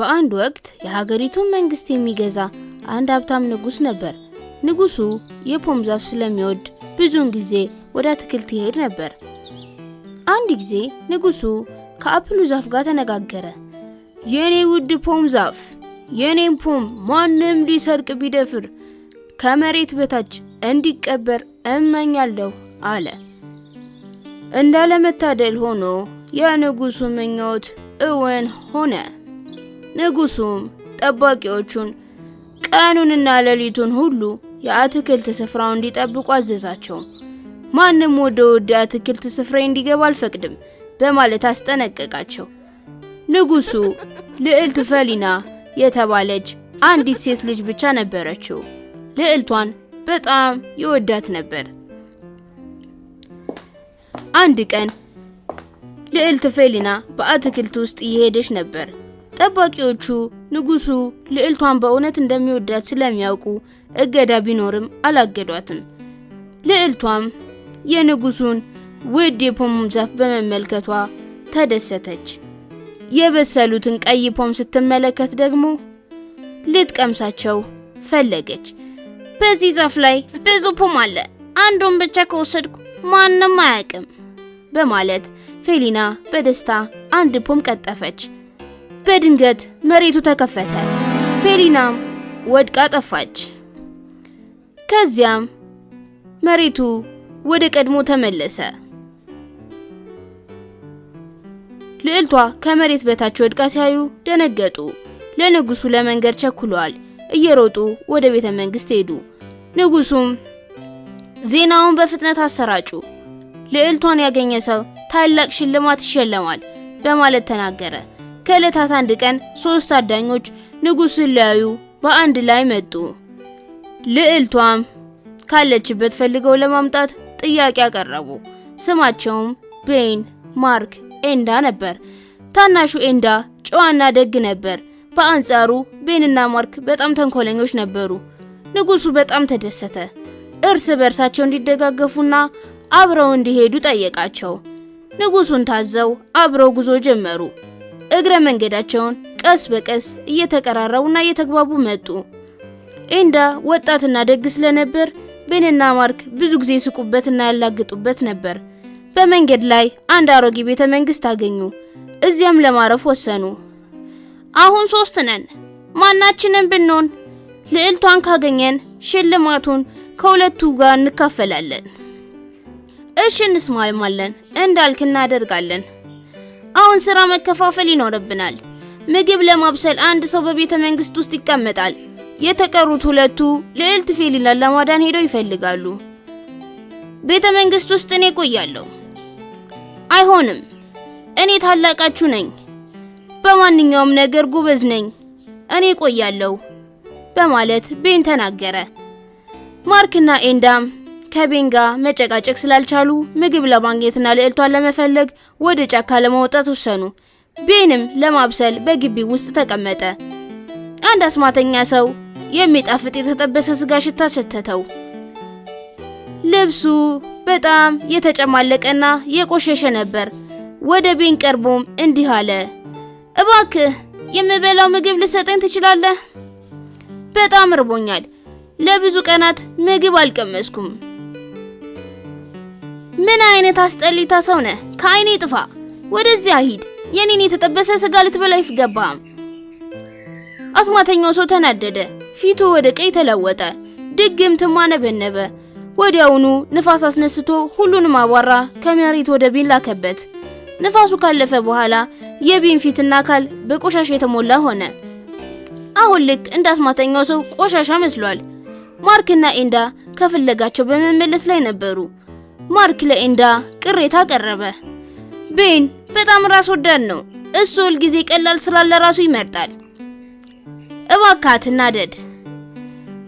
በአንድ ወቅት የሀገሪቱን መንግስት የሚገዛ አንድ ሀብታም ንጉስ ነበር። ንጉሱ የፖም ዛፍ ስለሚወድ ብዙውን ጊዜ ወደ አትክልት ይሄድ ነበር። አንድ ጊዜ ንጉሱ ከአፕሉ ዛፍ ጋር ተነጋገረ። የኔ ውድ ፖም ዛፍ፣ የኔም ፖም ማንም ሊሰርቅ ቢደፍር ከመሬት በታች እንዲቀበር እመኛለሁ አለ። እንዳለመታደል ሆኖ የንጉሱ ምኞት እውን ሆነ። ንጉሱም ጠባቂዎቹን ቀኑንና ሌሊቱን ሁሉ የአትክልት ስፍራውን እንዲጠብቁ አዘዛቸው። ማንም ወደ አትክልት ስፍራ እንዲገባ አልፈቅድም በማለት አስጠነቀቃቸው። ንጉሱ ልዕልት ፈሊና የተባለች አንዲት ሴት ልጅ ብቻ ነበረችው። ልዕልቷን በጣም ይወዳት ነበር። አንድ ቀን ልዕልት ፈሊና በአትክልት ውስጥ እየሄደች ነበር። ጠባቂዎቹ ንጉሱ ልዕልቷን በእውነት እንደሚወዳት ስለሚያውቁ እገዳ ቢኖርም አላገዷትም። ልዕልቷም የንጉሱን ውድ የፖም ዛፍ በመመልከቷ ተደሰተች። የበሰሉትን ቀይ ፖም ስትመለከት ደግሞ ልትቀምሳቸው ፈለገች። በዚህ ዛፍ ላይ ብዙ ፖም አለ፣ አንዱን ብቻ ከወሰድኩ ማንም አያውቅም በማለት ፈሊና በደስታ አንድ ፖም ቀጠፈች። በድንገት መሬቱ ተከፈተ። ፈሊናም ወድቃ ጠፋች። ከዚያም መሬቱ ወደ ቀድሞ ተመለሰ። ልዕልቷ ከመሬት በታች ወድቃ ሲያዩ ደነገጡ። ለንጉሱ ለመንገር ቸኩለዋል። እየሮጡ ወደ ቤተ መንግስት ሄዱ። ንጉሱም ዜናውን በፍጥነት አሰራጩ። ልዕልቷን ያገኘ ሰው ታላቅ ሽልማት ይሸለማል በማለት ተናገረ። ከዕለታት አንድ ቀን 3 አዳኞች ንጉሱን ሊያዩ በአንድ ላይ መጡ። ልዕልቷም ካለችበት ፈልገው ለማምጣት ጥያቄ አቀረቡ። ስማቸውም ቤን፣ ማርክ፣ ኤንዳ ነበር። ታናሹ ኤንዳ ጨዋና ደግ ነበር። በአንጻሩ ቤንና ማርክ በጣም ተንኮለኞች ነበሩ። ንጉሱ በጣም ተደሰተ። እርስ በርሳቸው እንዲደጋገፉና አብረው እንዲሄዱ ጠየቃቸው። ንጉሱን ታዘው አብረው ጉዞ ጀመሩ። እግረ መንገዳቸውን ቀስ በቀስ እየተቀራረቡና እየተግባቡ መጡ። ኤንዳ ወጣትና ደግ ስለነበር ቤንና ማርክ ብዙ ጊዜ ይስቁበትና ያላግጡበት ነበር። በመንገድ ላይ አንድ አሮጌ ቤተ መንግስት አገኙ። እዚያም ለማረፍ ወሰኑ። አሁን 3 ነን። ማናችንን ብንሆን ልዕልቷን ካገኘን ሽልማቱን ከሁለቱ ጋር እንካፈላለን። እሺ እንስማማለን፣ እንዳልክ እናደርጋለን። አሁን ስራ መከፋፈል ይኖርብናል። ምግብ ለማብሰል አንድ ሰው በቤተ መንግስት ውስጥ ይቀመጣል። የተቀሩት 2 ልዕልት ፈሊናን ለማዳን ሄደው ይፈልጋሉ። ቤተ መንግስት ውስጥ እኔ ቆያለሁ። አይሆንም፣ እኔ ታላቃችሁ ነኝ። በማንኛውም ነገር ጉበዝ ነኝ። እኔ ቆያለሁ በማለት ቤን ተናገረ። ማርክና ኤንዳም ከቤን ጋር መጨቃጨቅ ስላልቻሉ ምግብ ለማግኘትና ልዕልቷን ለመፈለግ ወደ ጫካ ለመውጣት ወሰኑ። ቤንም ለማብሰል በግቢ ውስጥ ተቀመጠ። አንድ አስማተኛ ሰው የሚጣፍጥ የተጠበሰ ስጋ ሽታ ሸተተው። ልብሱ በጣም የተጨማለቀና የቆሸሸ ነበር። ወደ ቤን ቀርቦም እንዲህ አለ፣ እባክህ የምበላው ምግብ ልሰጠኝ ትችላለህ? በጣም ርቦኛል። ለብዙ ቀናት ምግብ አልቀመስኩም። ምን አይነት አስጠሊታ ሰው ነህ? ከአይኔ ጥፋ። ወደዚያ ሂድ። የኔን የተጠበሰ ስጋ ልትበላ አይገባም። አስማተኛው ሰው ተናደደ። ፊቱ ወደ ቀይ ተለወጠ። ድግምትም አነበነበ። ወዲያውኑ ንፋስ አስነስቶ ሁሉንም አቧራ ከመሬት ወደ ቤን ላከበት። ንፋሱ ካለፈ በኋላ የቤን ፊትና አካል በቆሻሻ የተሞላ ሆነ። አሁን ልክ እንደ አስማተኛው ሰው ቆሻሻ መስሏል። ማርክና ኤንዳ ከፍለጋቸው በመመለስ ላይ ነበሩ። ማርክ ለኤንዳ ቅሬታ ቀረበ። ቤን በጣም ራስ ወዳድ ነው። እሱ ሁልጊዜ ቀላል ስራ ለራሱ ይመርጣል። እባክህ አትናደድ።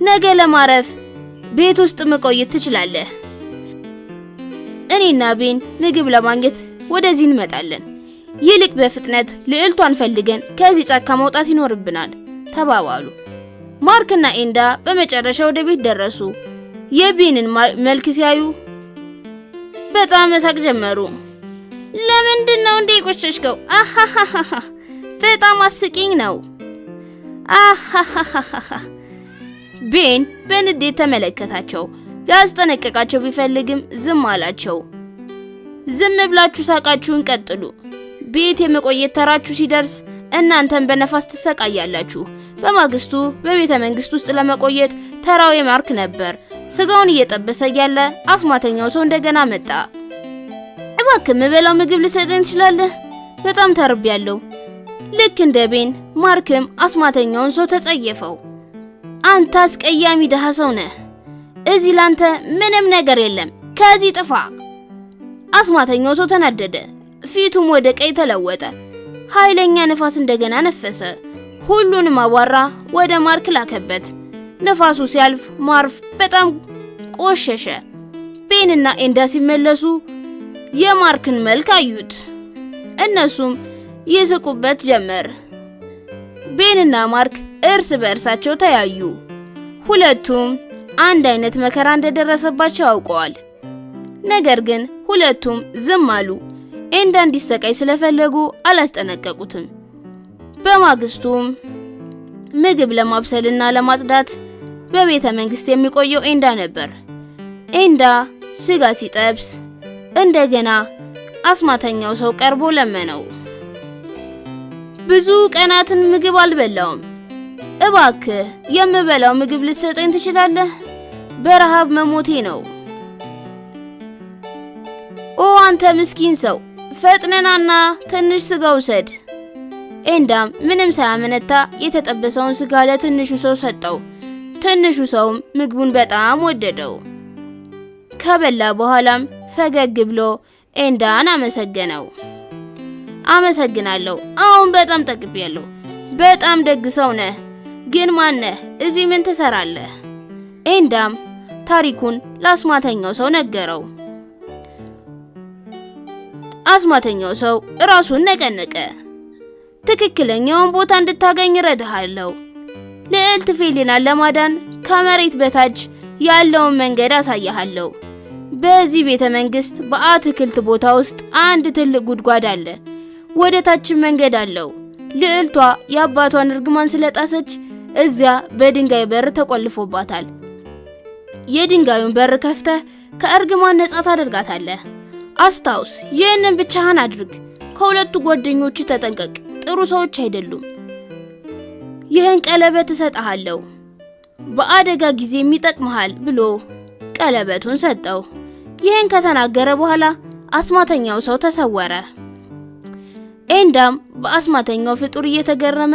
ነገ ለማረፍ ቤት ውስጥ መቆየት ትችላለህ። እኔና ቤን ምግብ ለማግኘት ወደዚህ እንመጣለን። ይልቅ በፍጥነት ልዕልቷን ፈልገን ከዚህ ጫካ መውጣት ይኖርብናል ተባባሉ። ማርክና ኤንዳ በመጨረሻ ወደ ቤት ደረሱ። የቤንን መልክ ሲያዩ በጣም መሳቅ ጀመሩ። ለምንድን ነው እንዴ ቆሸሽከው? አሃሃሃ በጣም አስቂኝ ነው አሃሃሃ ቤን በንዴት ተመለከታቸው። ሊያስጠነቅቃቸው ቢፈልግም ዝም አላቸው። ዝም ብላችሁ ሳቃችሁን ቀጥሉ። ቤት የመቆየት ተራችሁ ሲደርስ እናንተም በነፋስ ትሰቃያላችሁ። በማግስቱ በቤተ መንግስት ውስጥ ለመቆየት ተራው የማርክ ነበር። ስጋውን እየጠበሰ ያለ አስማተኛው ሰው እንደገና መጣ። እባክህ የምበላው ምግብ ልሰጠኝ ትችላለህ? በጣም ተርቤያለሁ። ልክ እንደ ቤን ማርክም አስማተኛውን ሰው ተጸየፈው። አንተ አስቀያሚ ደሃ ሰው ነህ። እዚህ ላንተ ምንም ነገር የለም። ከዚህ ጥፋ። አስማተኛው ሰው ተናደደ። ፊቱም ወደ ቀይ ተለወጠ። ኃይለኛ ነፋስ እንደገና ነፈሰ። ሁሉንም አቧራ ወደ ማርክ ላከበት። ነፋሱ ሲያልፍ ማርክ በጣም ቆሸሸ። ቤንና ኤንዳ ሲመለሱ የማርክን መልክ አዩት። እነሱም ይስቁበት ጀመር። ቤንና ማርክ እርስ በእርሳቸው ተያዩ። ሁለቱም አንድ አይነት መከራ እንደደረሰባቸው አውቀዋል። ነገር ግን ሁለቱም ዝም አሉ። ኤንዳ እንዲሰቃይ ስለፈለጉ አላስጠነቀቁትም። በማግስቱም ምግብ ለማብሰልና ለማጽዳት በቤተ መንግስት የሚቆየው ኤንዳ ነበር። ኤንዳ ስጋ ሲጠብስ እንደገና አስማተኛው ሰው ቀርቦ ለመነው። ብዙ ቀናትን ምግብ አልበላውም። እባክህ የምበላው ምግብ ልትሰጠኝ ትችላለህ? በረሃብ መሞቴ ነው። ኦ አንተ ምስኪን ሰው፣ ፈጥነናና ትንሽ ስጋ ውሰድ። ኤንዳም ምንም ሳያመነታ የተጠበሰውን ስጋ ለትንሹ ሰው ሰጠው። ትንሹ ሰውም ምግቡን በጣም ወደደው። ከበላ በኋላም ፈገግ ብሎ ኤንዳን አመሰገነው። አመሰግናለሁ፣ አሁን በጣም ጠግቤያለሁ። በጣም ደግ ሰው ነህ። ግን ማነህ? እዚህ ምን ትሰራለህ? ኤንዳም ታሪኩን ለአስማተኛው ሰው ነገረው። አስማተኛው ሰው ራሱን ነቀነቀ። ትክክለኛውን ቦታ እንድታገኝ ረዳሃለሁ። ልዕልት ፌሊናን ለማዳን ከመሬት በታች ያለውን መንገድ አሳያለሁ። በዚህ ቤተ መንግስት በአትክልት ቦታ ውስጥ አንድ ትልቅ ጉድጓድ አለ። ወደ ታች መንገድ አለው። ልዕልቷ የአባቷን እርግማን ስለጣሰች እዚያ በድንጋይ በር ተቆልፎባታል። የድንጋዩን በር ከፍተህ ከእርግማን ነጻ ታደርጋታለህ። አስታውስ፣ ይህንን ብቻህን አድርግ። ከሁለቱ ጓደኞች ተጠንቀቅ፣ ጥሩ ሰዎች አይደሉም። ይህን ቀለበት እሰጥሃለሁ፣ በአደጋ ጊዜ የሚጠቅምሃል ብሎ ቀለበቱን ሰጠው። ይህን ከተናገረ በኋላ አስማተኛው ሰው ተሰወረ። ኤንዳም በአስማተኛው ፍጡር እየተገረመ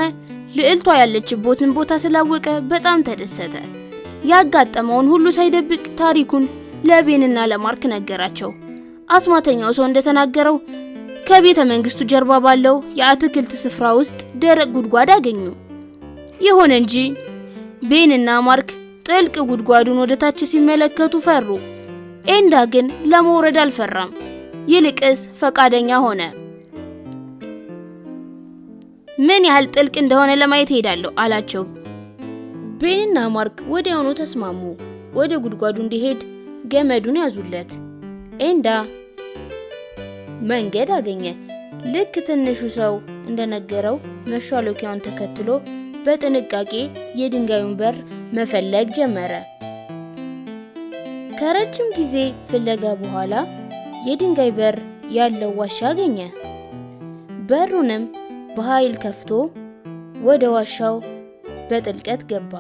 ልዕልቷ ያለችበትን ቦታ ስላወቀ በጣም ተደሰተ። ያጋጠመውን ሁሉ ሳይደብቅ ታሪኩን ለቤንና ለማርክ ነገራቸው። አስማተኛው ሰው እንደተናገረው ከቤተ መንግስቱ ጀርባ ባለው የአትክልት ስፍራ ውስጥ ደረቅ ጉድጓድ አገኙ። ይሁን እንጂ ቤንና ማርክ ጥልቅ ጉድጓዱን ወደ ታች ሲመለከቱ ፈሩ። ኤንዳ ግን ለመውረድ አልፈራም። ይልቅስ ፈቃደኛ ሆነ። ምን ያህል ጥልቅ እንደሆነ ለማየት ሄዳለሁ አላቸው። ቤንና ማርክ ወዲያውኑ ተስማሙ። ወደ ጉድጓዱ እንዲሄድ ገመዱን ያዙለት። ኤንዳ መንገድ አገኘ። ልክ ትንሹ ሰው እንደነገረው መሿለኪያውን ተከትሎ በጥንቃቄ የድንጋዩን በር መፈለግ ጀመረ። ከረጅም ጊዜ ፍለጋ በኋላ የድንጋይ በር ያለው ዋሻ አገኘ። በሩንም በኃይል ከፍቶ ወደ ዋሻው በጥልቀት ገባ።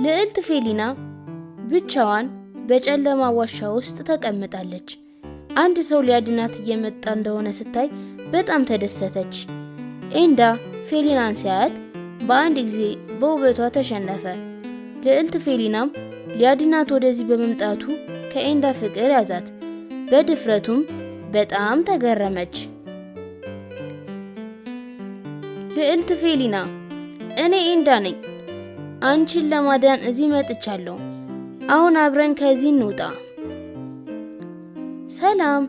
ልዕልት ፌሊና ብቻዋን በጨለማ ዋሻ ውስጥ ተቀምጣለች። አንድ ሰው ሊያድናት እየመጣ እንደሆነ ስታይ በጣም ተደሰተች። ኤንዳ ፌሊናን ሲያያት በአንድ ጊዜ በውበቷ ተሸነፈ። ልዕልት ፌሊናም ሊያድናት ወደዚህ በመምጣቱ ከኤንዳ ፍቅር ያዛት። በድፍረቱም በጣም ተገረመች። ልዕልት ፌሊና፣ እኔ ኤንዳ ነኝ። አንቺን ለማዳን እዚህ መጥቻለሁ። አሁን አብረን ከዚህ እንውጣ። ሰላም፣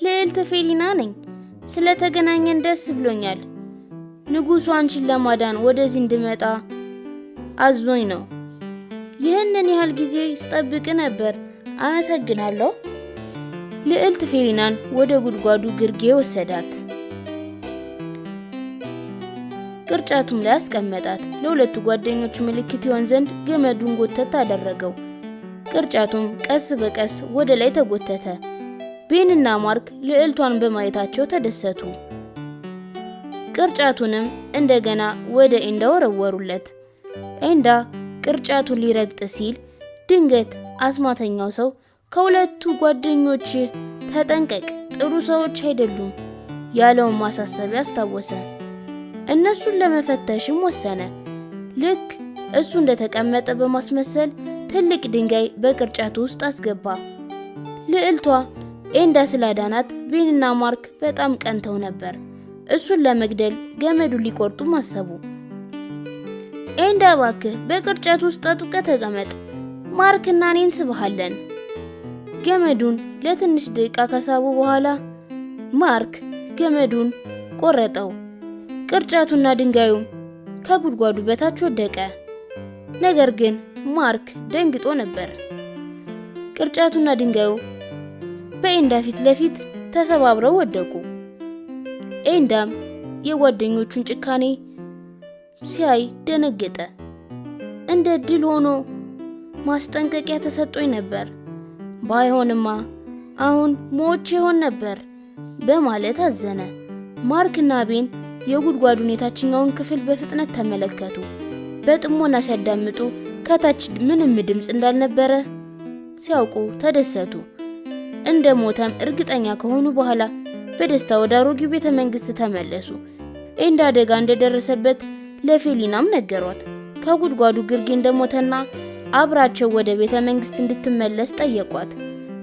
ልዕልት ፌሊና ነኝ። ስለተገናኘን ደስ ብሎኛል። ንጉሱ አንቺን ለማዳን ወደዚህ እንድመጣ አዞኝ ነው። ይህንን ያህል ጊዜ ስጠብቅ ነበር። አመሰግናለሁ። ልዕልት ፌሊናን ወደ ጉድጓዱ ግርጌ ወሰዳት። ቅርጫቱም ላይ አስቀመጣት። ለሁለቱ ጓደኞች ምልክት ይሆን ዘንድ ገመዱን ጎተት አደረገው። ቅርጫቱም ቀስ በቀስ ወደ ላይ ተጎተተ። ቤንና ማርክ ልዕልቷን በማየታቸው ተደሰቱ። ቅርጫቱንም እንደገና ወደ ኤንዳ ወረወሩለት። ኤንዳ ቅርጫቱን ሊረግጥ ሲል ድንገት አስማተኛው ሰው ከሁለቱ ጓደኞች ተጠንቀቅ፣ ጥሩ ሰዎች አይደሉም ያለውን ማሳሰቢያ አስታወሰ። እነሱን ለመፈተሽም ወሰነ። ልክ እሱ እንደተቀመጠ በማስመሰል ትልቅ ድንጋይ በቅርጫቱ ውስጥ አስገባ። ልዕልቷ ኤንዳ ስላዳናት ቤንና ማርክ በጣም ቀንተው ነበር። እሱን ለመግደል ገመዱን ሊቆርጡም አሰቡ። ኤንዳ እባክህ በቅርጫቱ ውስጥ አጥብቀህ ተቀመጥ፣ ማርክና እኔ እንስብሃለን። ገመዱን ለትንሽ ደቂቃ ከሳቡ በኋላ ማርክ ገመዱን ቆረጠው። ቅርጫቱና ድንጋዩም ከጉድጓዱ በታች ወደቀ። ነገር ግን ማርክ ደንግጦ ነበር። ቅርጫቱና ድንጋዩ በኤንዳ ፊት ለፊት ተሰባብረው ወደቁ። ኤንዳም የጓደኞቹን ጭካኔ ሲያይ ደነገጠ። እንደ ድል ሆኖ ማስጠንቀቂያ ተሰጥቶኝ ነበር፣ ባይሆንማ አሁን ሞቼ ይሆን ነበር በማለት አዘነ። ማርክና ቤን የጉድጓዱን የታችኛውን ክፍል በፍጥነት ተመለከቱ። በጥሞና ሲያዳምጡ ከታች ምንም ድምፅ እንዳልነበረ ሲያውቁ ተደሰቱ። እንደ ሞተም እርግጠኛ ከሆኑ በኋላ በደስታ ወደ አሮጌው ቤተ መንግስት ተመለሱ። ኤንዳ አደጋ እንደደረሰበት ለፌሊናም ነገሯት። ከጉድጓዱ ግርጌ እንደሞተና አብራቸው ወደ ቤተ መንግስት እንድትመለስ ጠየቋት።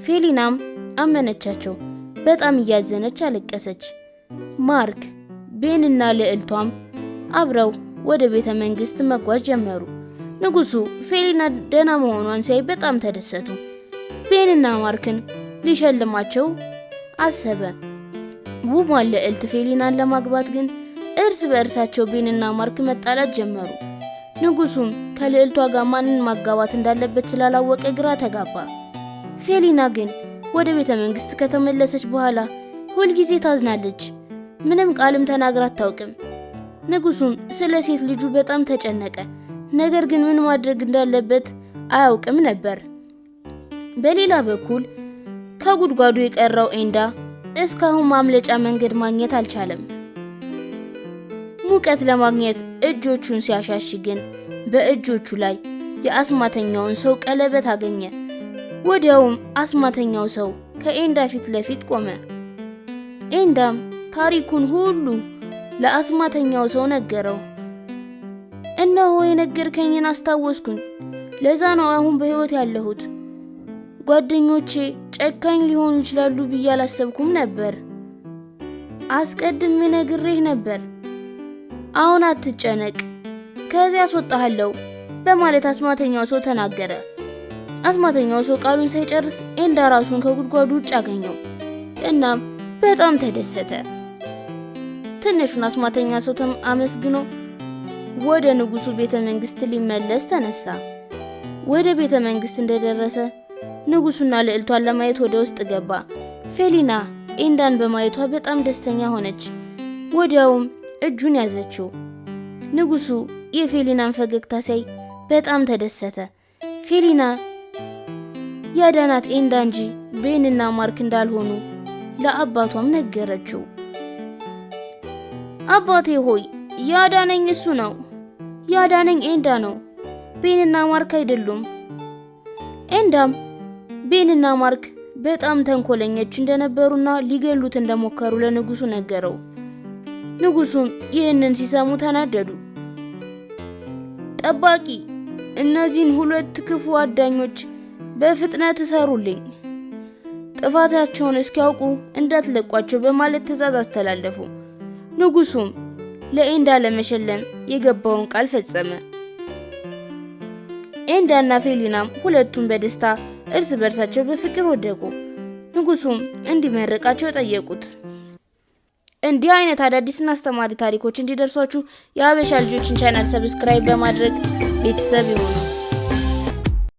ፌሊናም አመነቻቸው። በጣም እያዘነች አለቀሰች። ማርክ፣ ቤንና ልዕልቷም አብረው ወደ ቤተ መንግስት መጓዝ ጀመሩ። ንጉሱ ፌሊና ደህና መሆኗን ሲያይ በጣም ተደሰቱ። ቤንና ማርክን ሊሸልማቸው አሰበ። ውቧን ልዕልት ፌሊናን ለማግባት ግን እርስ በእርሳቸው ቤንና ማርክ መጣላት ጀመሩ። ንጉሱም ከልዕልቷ ጋር ማንን ማጋባት እንዳለበት ስላላወቀ ግራ ተጋባ። ፌሊና ግን ወደ ቤተ መንግስት ከተመለሰች በኋላ ሁልጊዜ ታዝናለች። ምንም ቃልም ተናግራ አታውቅም። ንጉሱም ስለ ሴት ልጁ በጣም ተጨነቀ። ነገር ግን ምን ማድረግ እንዳለበት አያውቅም ነበር። በሌላ በኩል ከጉድጓዱ የቀረው ኤንዳ እስካሁን ማምለጫ መንገድ ማግኘት አልቻለም። ሙቀት ለማግኘት እጆቹን ሲያሻሽ ግን በእጆቹ ላይ የአስማተኛውን ሰው ቀለበት አገኘ። ወዲያውም አስማተኛው ሰው ከኤንዳ ፊት ለፊት ቆመ። ኤንዳም ታሪኩን ሁሉ ለአስማተኛው ሰው ነገረው። እነሆ የነገርከኝን አስታወስኩኝ። ለዛ ነው አሁን በህይወት ያለሁት። ጓደኞቼ ጨካኝ ሊሆኑ ይችላሉ ብዬ አላሰብኩም ነበር። አስቀድሜ ነግሬህ ነበር። አሁን አትጨነቅ፣ ከዚህ አስወጣሃለሁ በማለት አስማተኛው ሰው ተናገረ። አስማተኛው ሰው ቃሉን ሳይጨርስ ኤንዳ ራሱን ከጉድጓዱ ውጭ አገኘው። እናም በጣም ተደሰተ። ትንሹን አስማተኛ ሰው አመስግኖ ወደ ንጉሱ ቤተ መንግስት ሊመለስ ተነሳ። ወደ ቤተ መንግስት እንደደረሰ ንጉሱና ልዕልቷን ለማየት ወደ ውስጥ ገባ። ፌሊና ኤንዳን በማየቷ በጣም ደስተኛ ሆነች። ወዲያውም እጁን ያዘችው። ንጉሱ የፌሊናን ፈገግታ ሲያይ በጣም ተደሰተ። ፌሊና ያዳናት ኤንዳ እንጂ ቤንና ማርክ እንዳልሆኑ ለአባቷም ነገረችው። አባቴ ሆይ ያዳነኝ እሱ ነው። ያዳነኝ ኤንዳ ነው፣ ቤንና ማርክ አይደሉም። ኤንዳም ቤንና ማርክ በጣም ተንኮለኞች እንደነበሩና ሊገሉት እንደሞከሩ ለንጉሱ ነገረው። ንጉሱም ይህንን ሲሰሙ ተናደዱ። ጠባቂ፣ እነዚህን ሁለት ክፉ አዳኞች በፍጥነት እሰሩልኝ፣ ጥፋታቸውን እስኪያውቁ እንዳትለቋቸው በማለት ትዕዛዝ አስተላለፉ። ንጉሱም ለኤንዳ ለመሸለም የገባውን ቃል ፈጸመ። ኤንዳና ፌሊናም ሁለቱም በደስታ እርስ በርሳቸው በፍቅር ወደቁ። ንጉሱም እንዲመርቃቸው ጠየቁት። እንዲህ አይነት አዳዲስና አስተማሪ ታሪኮች እንዲደርሷችሁ የሀበሻ ልጆችን ቻናል ሰብስክራይብ በማድረግ ቤተሰብ ይሁኑ።